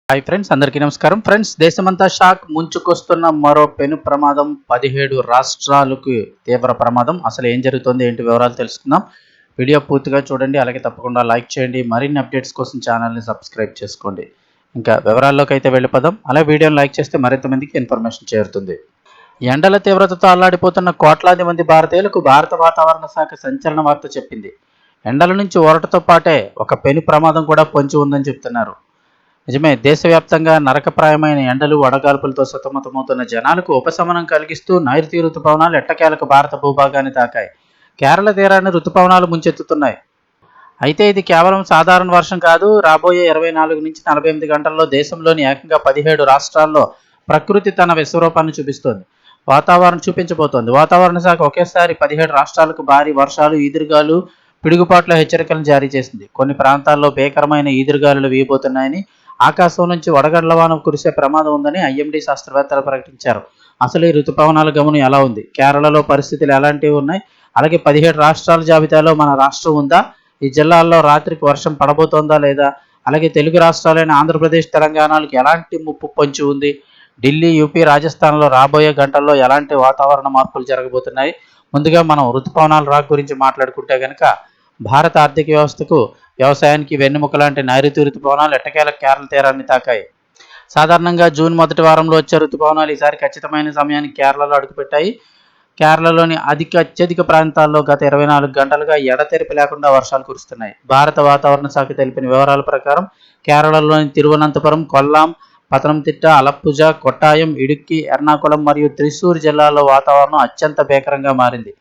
Hi friends, అందరికీ నమస్కారం. Friends, దేశమంతా షాక్ ముంచుకొస్తున్న మరో పెను ప్రమాదం. 17 రాష్ట్రాలకు తీవ్ర ప్రమాదం. అసలు ఏం జరుగుతుంది, ఏంటి వివరాలు తెలుసుకుందాం. వీడియో పూర్తిగా చూడండి, అలాగే తప్పకుండా లైక్ చేయండి. మరిన్ని అప్డేట్స్ కోసం ఛానల్ని సబ్స్క్రైబ్ చేసుకోండి. ఇంకా వివరాల్లోకి అయితే వెళ్ళిపోదాం. అలా వీడియోని లైక్ చేస్తే మరింత మందికి ఇన్ఫర్మేషన్ చేరుతుంది. ఎండల తీవ్రతతో అల్లాడిపోతున్న కోట్లాది మంది భారతీయులకు భారత వాతావరణ శాఖ సంచలన వార్త చెప్పింది. ఎండల నుంచి ఊరటతో పాటే ఒక పెను ప్రమాదం కూడా పొంచి ఉందని చెప్తున్నారు. నిజమే, దేశవ్యాప్తంగా నరకప్రాయమైన ఎండలు, వడగాల్పులతో సతమతమవుతున్న జనాలకు ఉపశమనం కలిగిస్తూ నైరుతి రుతుపవనాలు ఎట్టకేలకు భారత భూభాగాన్ని తాకాయి. కేరళ తీరాన్ని రుతుపవనాలు ముంచెత్తుతున్నాయి. అయితే ఇది కేవలం సాధారణ వర్షం కాదు. రాబోయే 24 నుంచి 48 గంటల్లో దేశంలోని ఏకంగా 17 రాష్ట్రాల్లో ప్రకృతి తన విశ్వరూపాన్ని చూపించబోతోంది. వాతావరణ శాఖ ఒకేసారి 17 రాష్ట్రాలకు భారీ వర్షాలు, ఈదురుగాలు, పిడుగుపాట్ల హెచ్చరికలను జారీ చేసింది. కొన్ని ప్రాంతాల్లో భీకరమైన ఈదురుగాలులు వీయబోతున్నాయని, ఆకాశం నుంచి వడగళ్ల వాన కురిసే ప్రమాదం ఉందని ఐఎండీ శాస్త్రవేత్తలు ప్రకటించారు. అసలు ఈ రుతుపవనాల గమనం ఎలా ఉంది, కేరళలో పరిస్థితులు ఎలాంటివి ఉన్నాయి, అలాగే 17 రాష్ట్రాల జాబితాలో మన రాష్ట్రం ఉందా, ఈ జిల్లాల్లో రాత్రికి వర్షం పడబోతోందా లేదా, అలాగే తెలుగు రాష్ట్రాలైన ఆంధ్రప్రదేశ్, తెలంగాణలకు ఎలాంటి ముప్పు పొంచి ఉంది, ఢిల్లీ, యూపీ, రాజస్థాన్లో రాబోయే గంటల్లో ఎలాంటి వాతావరణ మార్పులు జరగబోతున్నాయి. ముందుగా మనం రుతుపవనాల రాక్ గురించి మాట్లాడుకుంటే కనుక, భారత ఆర్థిక వ్యవస్థకు, వ్యవసాయానికి వెన్నెముక లాంటి నైరుతి రుతుపవనాలు ఎట్టకేల కేరళ తీరాన్ని తాకాయి. సాధారణంగా జూన్ మొదటి వారంలో వచ్చే రుతుపవనాలు ఈసారి ఖచ్చితమైన సమయానికి కేరళలో అడుగుపెట్టాయి. కేరళలోని అత్యధిక ప్రాంతాల్లో గత 24 గంటలుగా ఎడతెరిపి లేకుండా వర్షాలు కురుస్తున్నాయి. భారత వాతావరణ శాఖ తెలిపిన వివరాల ప్రకారం కేరళలోని తిరువనంతపురం, కొల్లాం, పతనంతిట్ట, అలప్పుజ, కొట్టాయం, ఇడుక్కి, ఎర్నాకుళం మరియు త్రిశూర్ జిల్లాల్లో వాతావరణం అత్యంత భీకరంగా మారింది.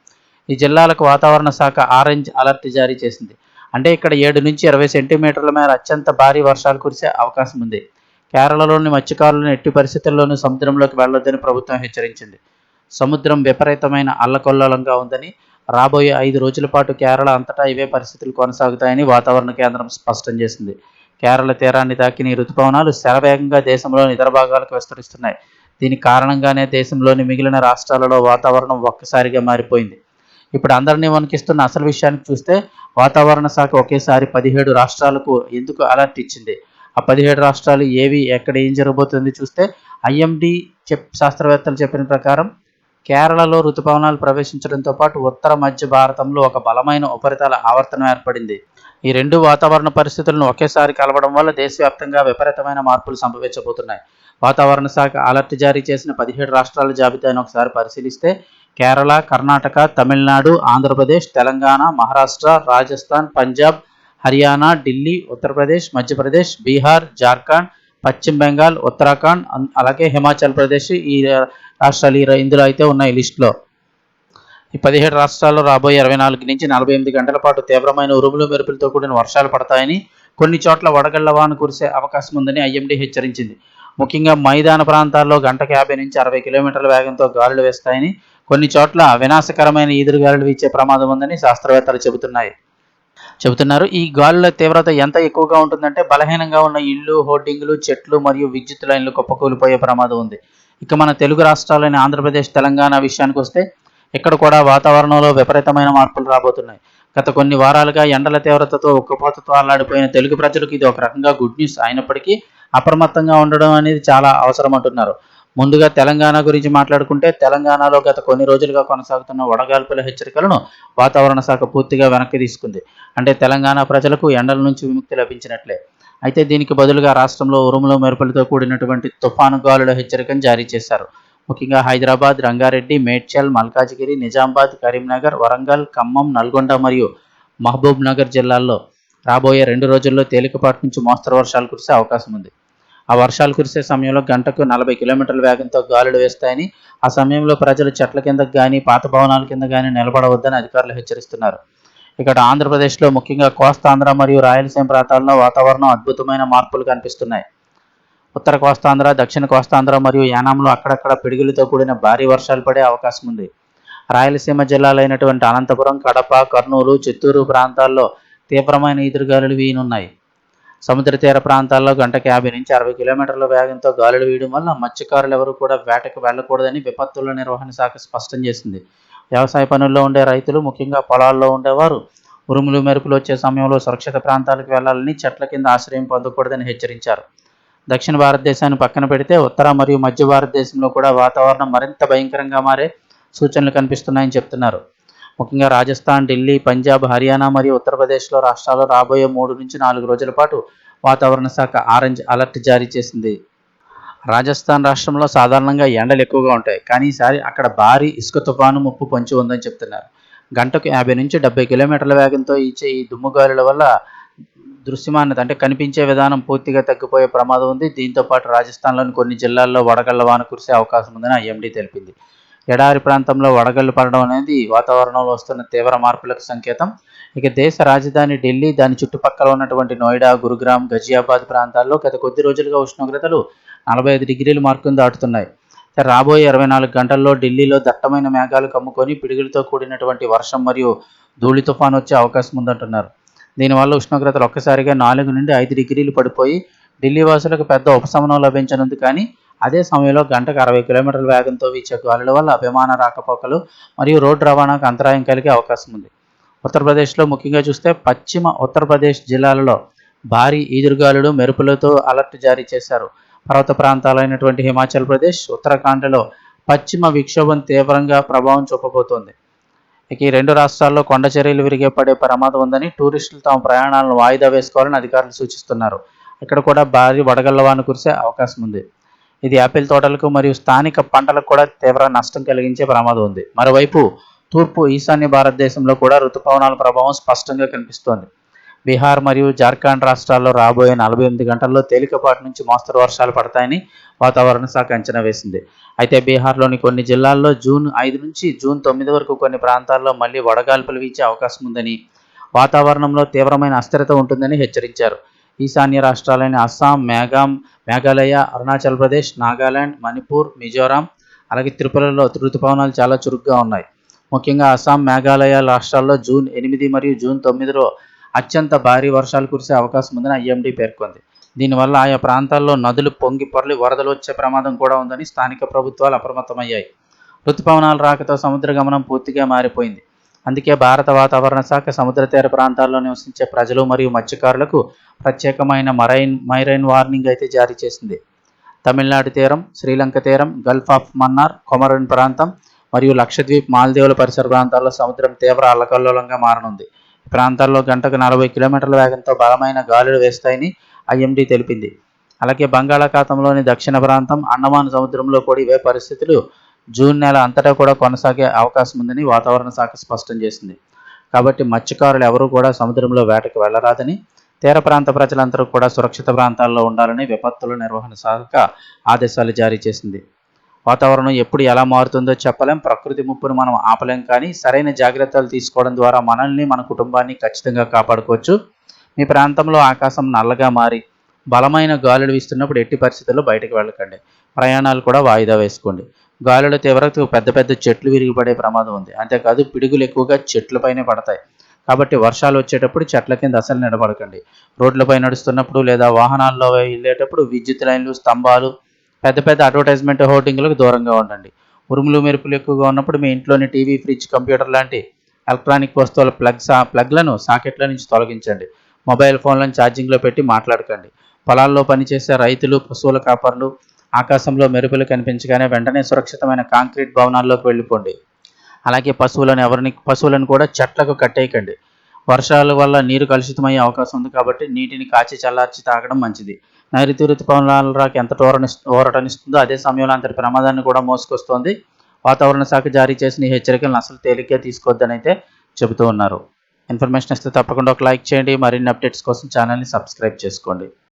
ఈ జిల్లాలకు వాతావరణ శాఖ ఆరెంజ్ అలర్ట్ జారీ చేసింది. అంటే ఇక్కడ 7 నుంచి 20 సెంటీమీటర్ల మేర అత్యంత భారీ వర్షాలు కురిసే అవకాశం ఉంది. కేరళలోని మత్స్యకారులను ఎట్టి పరిస్థితుల్లోనూ సముద్రంలోకి వెళ్లొద్దని ప్రభుత్వం హెచ్చరించింది. సముద్రం విపరీతమైన అల్లకల్లోలంగా ఉందని, రాబోయే 5 రోజుల పాటు కేరళ అంతటా ఇవే పరిస్థితులు కొనసాగుతాయని వాతావరణ కేంద్రం స్పష్టం చేసింది. కేరళ తీరాన్ని తాకిన ఈ రుతుపవనాలు శరవేగంగా దేశంలోని ఇతర భాగాలకు విస్తరిస్తున్నాయి. దీని కారణంగానే దేశంలోని మిగిలిన రాష్ట్రాలలో వాతావరణం ఒక్కసారిగా మారిపోయింది. ఇప్పుడు అందరినీ వణికిస్తున్న అసలు విషయానికి చూస్తే, వాతావరణ శాఖ ఒకేసారి 17 రాష్ట్రాలకు ఎందుకు అలర్ట్ ఇచ్చింది? ఆ 17 రాష్ట్రాలు ఏవి, ఎక్కడ ఏం జరగబోతుంది చూస్తే, ఐఎండీ శాస్త్రవేత్తలు చెప్పిన ప్రకారం కేరళలో రుతుపవనాలు ప్రవేశించడంతో పాటు ఉత్తర మధ్య భారతంలో ఒక బలమైన ఉపరితల ఆవర్తనం ఏర్పడింది. ఈ రెండు వాతావరణ పరిస్థితులను ఒకేసారి కలవడం వల్ల దేశవ్యాప్తంగా విపరీతమైన మార్పులు సంభవించబోతున్నాయి. వాతావరణ శాఖ అలర్ట్ జారీ చేసిన 17 రాష్ట్రాల జాబితాను ఒకసారి పరిశీలిస్తే, కేరళ, కర్ణాటక, తమిళనాడు, ఆంధ్రప్రదేశ్, తెలంగాణ, మహారాష్ట్ర, రాజస్థాన్, పంజాబ్, హర్యానా, ఢిల్లీ, ఉత్తరప్రదేశ్, మధ్యప్రదేశ్, బీహార్, జార్ఖండ్, పశ్చిమ బెంగాల్, ఉత్తరాఖండ్, అలాగే హిమాచల్ ప్రదేశ్, ఈ రాష్ట్రాలు ఇందులో అయితే ఉన్నాయి లిస్టులో. ఈ 17 రాష్ట్రాల్లో రాబోయే 24 నుంచి 48 గంటల పాటు తీవ్రమైన ఉరుములు, మెరుపులతో కూడిన వర్షాలు పడతాయని, కొన్ని చోట్ల వడగళ్ల వాన కురిసే అవకాశం ఉందని ఐఎండీ హెచ్చరించింది. ముఖ్యంగా మైదాన ప్రాంతాల్లో గంటకు 50 నుంచి 60 కిలోమీటర్ల వేగంతో గాలులు వేస్తాయని, కొన్ని చోట్ల వినాశకరమైన ఈదురుగాలులు వీచే ప్రమాదం ఉందని శాస్త్రవేత్తలు చెబుతున్నారు. ఈ గాలుల తీవ్రత ఎంత ఎక్కువగా ఉంటుందంటే, బలహీనంగా ఉన్న ఇళ్లు, హోర్డింగ్లు, చెట్లు మరియు విద్యుత్ లైన్లు కుప్పకూలిపోయే ప్రమాదం ఉంది. ఇక మన తెలుగు రాష్ట్రాలైన ఆంధ్రప్రదేశ్, తెలంగాణ విషయానికి వస్తే, ఇక్కడ కూడా వాతావరణంలో విపరీతమైన మార్పులు రాబోతున్నాయి. గత కొన్ని వారాలుగా ఎండల తీవ్రతతో, ఉక్కపోతతో అల్లాడిపోయిన తెలుగు ప్రజలకు ఇది ఒక రకంగా గుడ్ న్యూస్ అయినప్పటికీ, అప్రమత్తంగా ఉండడం అనేది చాలా అవసరం అంటున్నారు. ముందుగా తెలంగాణ గురించి మాట్లాడుకుంటే, తెలంగాణలో గత కొన్ని రోజులుగా కొనసాగుతున్న వడగాల్పుల హెచ్చరికలను వాతావరణ శాఖ పూర్తిగా వెనక్కి తీసుకుంది. అంటే తెలంగాణ ప్రజలకు ఎండల నుంచి విముక్తి లభించినట్లే. అయితే దీనికి బదులుగా రాష్ట్రంలో ఉరుములు, మెరుపులతో కూడినటువంటి తుఫాను గాలుల హెచ్చరికను జారీ చేశారు. ముఖ్యంగా హైదరాబాద్, రంగారెడ్డి, మేడ్చల్, మల్కాజిగిరి, నిజామాబాద్, కరీంనగర్, వరంగల్, ఖమ్మం, నల్గొండ మరియు మహబూబ్ నగర్ జిల్లాల్లో రాబోయే 2 రోజుల్లో తేలికపాటి నుంచి మోస్తరు వర్షాలు కురిసే అవకాశం ఉంది. ఆ వర్షాలు కురిసే సమయంలో గంటకు 40 కిలోమీటర్ల వేగంతో గాలులు వేస్తాయని, ఆ సమయంలో ప్రజలు చెట్ల కిందకు కానీ, పాత భవనాల కింద కానీ నిలబడవద్దని అధికారులు హెచ్చరిస్తున్నారు. ఇక్కడ ఆంధ్రప్రదేశ్లో ముఖ్యంగా కోస్తాంధ్ర మరియు రాయలసీమ ప్రాంతాల్లో వాతావరణం అద్భుతమైన మార్పులు కనిపిస్తున్నాయి. ఉత్తర కోస్తాంధ్ర, దక్షిణ కోస్తాంధ్ర మరియు యానాంలో అక్కడక్కడ పిడుగులతో కూడిన భారీ వర్షాలు పడే అవకాశం ఉంది. రాయలసీమ జిల్లాలైనటువంటి అనంతపురం, కడప, కర్నూలు, చిత్తూరు ప్రాంతాల్లో తీవ్రమైన ఈదురుగాలులు వీయనున్నాయి. సముద్ర తీర ప్రాంతాల్లో గంటకు 50 నుంచి 60 కిలోమీటర్ల వేగంతో గాలులు వీయడం వల్ల మత్స్యకారులు ఎవరూ కూడా వేటకు వెళ్లకూడదని విపత్తుల నిర్వహణ శాఖ స్పష్టం చేసింది. వ్యవసాయ పనుల్లో ఉండే రైతులు, ముఖ్యంగా పొలాల్లో ఉండేవారు ఉరుములు, మెరుపులు వచ్చే సమయంలో సురక్షిత ప్రాంతాలకు వెళ్లాలని, చెట్ల కింద ఆశ్రయం పొందకూడదని హెచ్చరించారు. దక్షిణ భారతదేశాన్ని పక్కన పెడితే ఉత్తర మరియు మధ్య భారతదేశంలో కూడా వాతావరణం మరింత భయంకరంగా మారే సూచనలు కనిపిస్తున్నాయని చెప్తున్నారు. ముఖ్యంగా రాజస్థాన్, ఢిల్లీ, పంజాబ్, హర్యానా మరియు ఉత్తరప్రదేశ్లో రాష్ట్రాల్లో రాబోయే 3 నుంచి 4 రోజుల పాటు వాతావరణ శాఖ ఆరెంజ్ అలర్ట్ జారీ చేసింది. రాజస్థాన్ రాష్ట్రంలో సాధారణంగా ఎండలు ఎక్కువగా ఉంటాయి, కానీ ఈసారి అక్కడ భారీ ఇసుక తుఫాను ముప్పు పొంచి ఉందని చెప్తున్నారు. గంటకు 50 నుంచి 70 కిలోమీటర్ల వేగంతో ఈచే ఈ దుమ్ముగాలుల వల్ల దృశ్యమానత అంటే కనిపించే విధానం పూర్తిగా తగ్గిపోయే ప్రమాదం ఉంది. దీంతో పాటు రాజస్థాన్లోని కొన్ని జిల్లాల్లో వడగళ్ల వాన కురిసే అవకాశం ఉందని ఐఎండీ తెలిపింది. ఎడారి ప్రాంతంలో వడగళ్లు పడడం అనేది వాతావరణంలో వస్తున్న తీవ్ర మార్పులకు సంకేతం. ఇక దేశ రాజధాని ఢిల్లీ, దాని చుట్టుపక్కల ఉన్నటువంటి నోయిడా, గురుగ్రామ్, గజియాబాద్ ప్రాంతాల్లో గత కొద్ది రోజులుగా ఉష్ణోగ్రతలు 45 డిగ్రీల మార్కును దాటుతున్నాయి. రాబోయే 24 గంటల్లో ఢిల్లీలో దట్టమైన మేఘాలు కమ్ముకొని పిడుగులతో కూడినటువంటి వర్షం మరియు ధూళి తుఫాను వచ్చే అవకాశం ఉందంటున్నారు. దీనివల్ల ఉష్ణోగ్రతలు ఒక్కసారిగా 4 నుండి 5 డిగ్రీలు పడిపోయి ఢిల్లీ వాసులకు పెద్ద ఉపశమనం లభించనుంది. కానీ అదే సమయంలో గంటకు 60 కిలోమీటర్ల వేగంతో వీచే గాలుల వల్ల విమాన రాకపోకలు మరియు రోడ్డు రవాణాకు అంతరాయం కలిగే అవకాశం ఉంది. ఉత్తరప్రదేశ్లో ముఖ్యంగా చూస్తే పశ్చిమ ఉత్తరప్రదేశ్ జిల్లాలలో భారీ ఈదురుగాలులు, మెరుపులతో అలర్ట్ జారీ చేశారు. పర్వత ప్రాంతాలైనటువంటి హిమాచల్ ప్రదేశ్, ఉత్తరాఖండ్లో పశ్చిమ విక్షోభం తీవ్రంగా ప్రభావం చూపబోతోంది. ఇక ఈ 2 రాష్ట్రాల్లో కొండ చర్యలు విరిగే పడే ప్రమాదం ఉందని టూరిస్టులు తమ ప్రయాణాలను వాయిదా వేసుకోవాలని అధికారులు సూచిస్తున్నారు. ఇక్కడ కూడా భారీ వడగళ్ల వాన కురిసే అవకాశం ఉంది. ఇది యాపిల్ తోటలకు మరియు స్థానిక పంటలకు కూడా తీవ్ర నష్టం కలిగించే ప్రమాదం ఉంది. మరోవైపు తూర్పు ఈశాన్య భారతదేశంలో కూడా రుతుపవనాల ప్రభావం స్పష్టంగా కనిపిస్తోంది. బీహార్ మరియు జార్ఖండ్ రాష్ట్రాల్లో రాబోయే 48 గంటల్లో తేలికపాటి నుంచి మోస్తరు వర్షాలు పడతాయని వాతావరణ శాఖ అంచనా వేసింది. అయితే బీహార్లోని కొన్ని జిల్లాల్లో జూన్ 5 నుంచి జూన్ 9 వరకు కొన్ని ప్రాంతాల్లో మళ్లీ వడగాల్పులు వీచే అవకాశం ఉందని, వాతావరణంలో తీవ్రమైన అస్థిరత ఉంటుందని హెచ్చరించారు. ఈశాన్య రాష్ట్రాలైన అస్సాం, మేఘాలయ, అరుణాచల్ ప్రదేశ్, నాగాలాండ్, మణిపూర్, మిజోరాం అలాగే త్రిపురలో రుతుపవనాలు చాలా చురుగ్గా ఉన్నాయి. ముఖ్యంగా అస్సాం, మేఘాలయ రాష్ట్రాల్లో జూన్ 8 మరియు జూన్ 9లో అత్యంత భారీ వర్షాలు కురిసే అవకాశం ఉందని ఐఎండీ పేర్కొంది. దీనివల్ల ఆయా ప్రాంతాల్లో నదులు పొంగి పొరలి వరదలు వచ్చే ప్రమాదం కూడా ఉందని స్థానిక ప్రభుత్వాలు అప్రమత్తమయ్యాయి. రుతుపవనాల రాకతో సముద్ర గమనం పూర్తిగా మారిపోయింది. అందుకే భారత వాతావరణ శాఖ సముద్ర తీర ప్రాంతాల్లో నివసించే ప్రజలు మరియు మత్స్యకారులకు ప్రత్యేకమైన మైరైన్ వార్నింగ్ అయితే జారీ చేసింది. తమిళనాడు తీరం, శ్రీలంక తీరం, గల్ఫ్ ఆఫ్ మన్నార్, కొమరిన్ ప్రాంతం మరియు లక్షద్వీప్, మాల్దీవుల పరిసర ప్రాంతాల్లో సముద్రం తీవ్ర అల్లకల్లోలంగా మారనుంది. ఈ ప్రాంతాల్లో గంటకు 40 కిలోమీటర్ల వేగంతో బలమైన గాలులు వేస్తాయని ఐఎండీ తెలిపింది. అలాగే బంగాళాఖాతంలోని దక్షిణ ప్రాంతం, అండమాన్ సముద్రంలో కూడా ఇవే పరిస్థితులు జూన్ నెల అంతటా కూడా కొనసాగే అవకాశం ఉందని వాతావరణ శాఖ స్పష్టం చేసింది. కాబట్టి మత్స్యకారులు ఎవరూ కూడా సముద్రంలో వేటకు వెళ్లరాదని, తీర ప్రాంత ప్రజలందరూ కూడా సురక్షిత ప్రాంతాల్లో ఉండాలని విపత్తుల నిర్వహణ శాఖ ఆదేశాలు జారీ చేసింది. వాతావరణం ఎప్పుడు ఎలా మారుతుందో చెప్పలేం, ప్రకృతి ముప్పును మనం ఆపలేం, కానీ సరైన జాగ్రత్తలు తీసుకోవడం ద్వారా మనల్ని, మన కుటుంబాన్ని ఖచ్చితంగా కాపాడుకోవచ్చు. మీ ప్రాంతంలో ఆకాశం నల్లగా మారి బలమైన గాలులు వీస్తున్నప్పుడు ఎట్టి పరిస్థితుల్లో బయటకు వెళ్ళకండి. ప్రయాణాలు కూడా వాయిదా వేసుకోండి. గాలుల తీవ్రతకు పెద్ద పెద్ద చెట్లు విరిగిపడే ప్రమాదం ఉంది. అంతేకాదు పిడుగులు ఎక్కువగా చెట్లపైనే పడతాయి. కాబట్టి వర్షాలు వచ్చేటప్పుడు చెట్ల కింద అసలు నిలబడకండి. రోడ్లపై నడుస్తున్నప్పుడు లేదా వాహనాల్లో వెళ్ళేటప్పుడు విద్యుత్ లైన్లు, స్తంభాలు, పెద్ద పెద్ద అడ్వర్టైజ్మెంట్ హోర్డింగ్లకు దూరంగా ఉండండి. ఉరుములు మెరుపులు ఎక్కువగా ఉన్నప్పుడు మీ ఇంట్లోని టీవీ, ఫ్రిడ్జ్, కంప్యూటర్ లాంటి ఎలక్ట్రానిక్ వస్తువుల ప్లగ్లను సాకెట్ల నుంచి తొలగించండి. మొబైల్ ఫోన్లను ఛార్జింగ్లో పెట్టి మాట్లాడకండి. పొలాల్లో పనిచేసే రైతులు, పశువుల కాపర్లు ఆకాశంలో మెరుపులు కనిపించగానే వెంటనే సురక్షితమైన కాంక్రీట్ భవనాల్లోకి వెళ్ళిపోండి. అలాగే పశువులను కూడా చెట్లకు కట్టేయకండి. వర్షాల వల్ల నీరు కలుషితమయ్యే అవకాశం ఉంది, కాబట్టి నీటిని కాచి చల్లార్చి తాగడం మంచిది. నైరుతి రుతుపవనాల రాక ఎంత ఊరటనిస్తుందో అదే సమయంలో అంతటి ప్రమాదాన్ని కూడా మోసుకొస్తోంది. వాతావరణ శాఖ జారీ చేసిన ఈ హెచ్చరికలను అసలు తేలిగ్గా తీసుకోవద్దని అయితే చెబుతూ ఉన్నారు. ఇన్ఫర్మేషన్ ఇస్తే తప్పకుండా ఒక లైక్ చేయండి. మరిన్ని అప్డేట్స్ కోసం ఛానల్ని సబ్స్క్రైబ్ చేసుకోండి.